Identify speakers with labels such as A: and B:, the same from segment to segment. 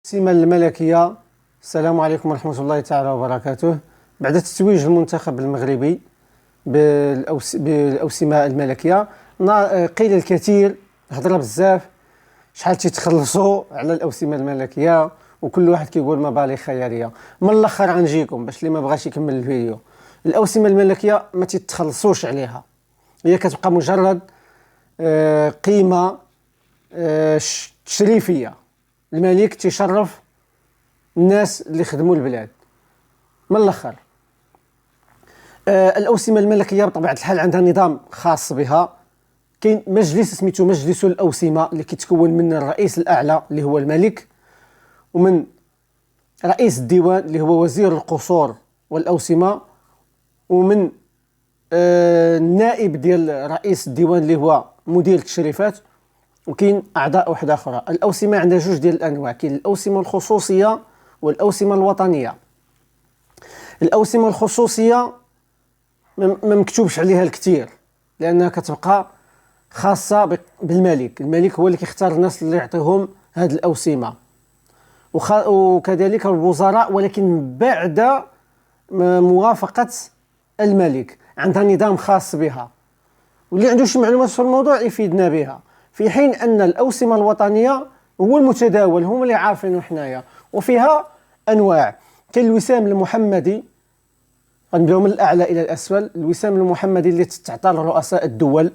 A: الأوسمة الملكية. السلام عليكم ورحمة الله تعالى وبركاته. بعد تتويج المنتخب المغربي بالأوسمة الملكية، قيل الكثير، هضر بزاف، شحال تيتخلصوا على الأوسمة الملكية، وكل واحد كيقول مبالغ خيالية. من الاخر غنجيكم باش اللي ما بغاش يكمل الفيديو. الأوسمة الملكية ما تتخلصوش عليها، هي كتبقى مجرد قيمة تشريفية. الملك تيشرف الناس اللي خدموا البلاد. من الاخر الأوسمة الملكية بطبيعة الحال عندها نظام خاص بها. كاين مجلس سميتو مجلس الأوسمة اللي كيتكون من الرئيس الأعلى اللي هو الملك، ومن رئيس الديوان اللي هو وزير القصور والأوسمة، ومن النائب ديال رئيس الديوان اللي هو مدير التشريفات، وكاين أعضاء وحدة أخرى. الأوسمة عندها جوج ديال الأنواع، كاين الأوسمة الخصوصية والأوسمة الوطنية. الأوسمة الخصوصية ما مكتوبش عليها الكثير، لأنها كتبقى خاصة بالملك. الملك هو اللي كيختار الناس اللي يعطيهم هذه الأوسمة، وكذلك الوزراء، ولكن بعد موافقة الملك. عندها نظام خاص بها، واللي عنده شي معلومات في الموضوع يفيدنا بها. في حين أن الأوسمة الوطنية هو المتداول، هم اللي عارفينه حنايا، وفيها أنواع. كاين الوسام المحمدي، غنبداو من الأعلى إلى الأسفل. الوسام المحمدي اللي تعطى لرؤساء الدول.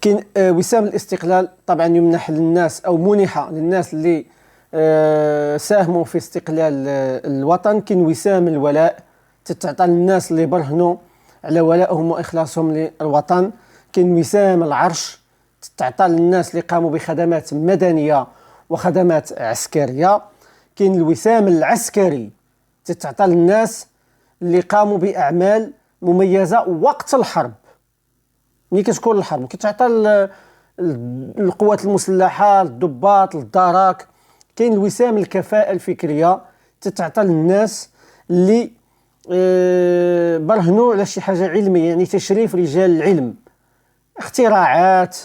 A: كاين وسام الاستقلال، طبعا يمنح للناس أو منح للناس اللي ساهموا في استقلال الوطن. كاين وسام الولاء، تتعطى للناس اللي برهنوا على ولائهم وإخلاصهم للوطن. كاين وسام العرش، تتعطى للناس اللي قاموا بخدمات مدنية وخدمات عسكرية. كاين الوسام العسكري، تتعطى للناس اللي قاموا بأعمال مميزة وقت الحرب. ملي كتكون الحرب كتعطى القوات المسلحة، الضباط، الدرك. كاين الوسام الكفاءة الفكرية، تتعطى للناس اللي برهنوا على شي حاجة علمية، يعني تشريف رجال العلم، اختراعات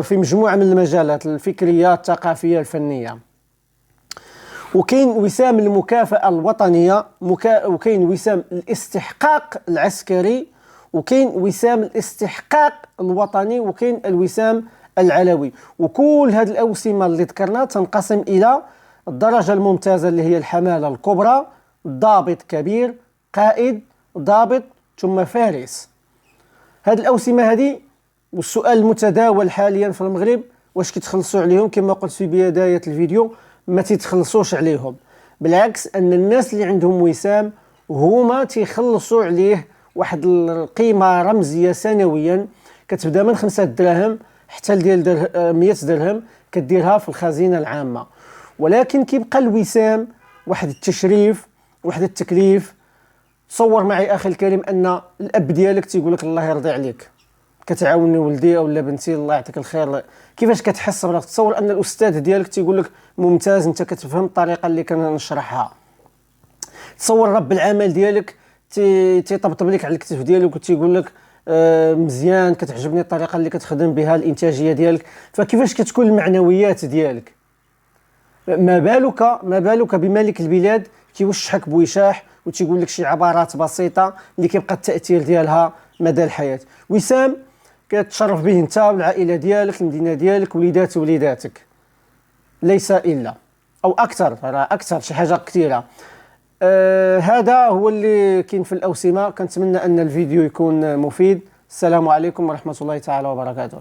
A: في مجموعة من المجالات الفكرية، الثقافية، الفنية. وكاين وسام المكافأة الوطنية، وكاين وسام الاستحقاق العسكري، وكاين وسام الاستحقاق الوطني، وكاين الوسام العلوي. وكل هذه الأوسمة اللي ذكرنا تنقسم إلى الدرجة الممتازة اللي هي الحمالة الكبرى، ضابط كبير، قائد، ضابط، ثم فارس. هذه الأوسمة هذه، والسؤال المتداول حاليا في المغرب، واش كيتخلصوا عليهم؟ كما قلت في بداية الفيديو، ما تيتخلصوش عليهم. بالعكس، أن الناس اللي عندهم وسام هما تيخلصوا عليه واحد القيمة رمزية سنويا، كتبدا من 5 دراهم حتى لديال 100 درهم، كديرها في الخزينة العامة. ولكن كيبقى الوسام واحد التشريف، واحد التكليف. تصور معي أخي الكريم أن الأب ديالك تيقول لك الله يرضي عليك، كتعاوني ولدي أو بنتي، الله يعطيك الخير. كيفاش كتحس براسك؟ تصور أن الأستاذ ديالك تيقول لك ممتاز، أنت كتفهم الطريقة اللي كنشرحها. تصور رب العمل ديالك تيطبطب لك على الكتف ديالك وتيقول لك مزيان، كتعجبني الطريقة اللي كتخدم بها، الإنتاجية ديالك. فكيفاش كتكون المعنويات ديالك؟ ما بالك بملك البلاد كيوشحك بوشاح وتيقول لك شي عبارات بسيطة اللي كيبقى التأثير ديالها مدى الحياة. وسام كتشرف به انت والعائلة ديالك، المدينة ديالك، وليداتك، ليس إلا أو أكثر، أكثر شي حاجة كثيرة. هذا هو اللي كاين في الأوسمة. كنتمنى أن الفيديو يكون مفيد. السلام عليكم ورحمة الله تعالى وبركاته.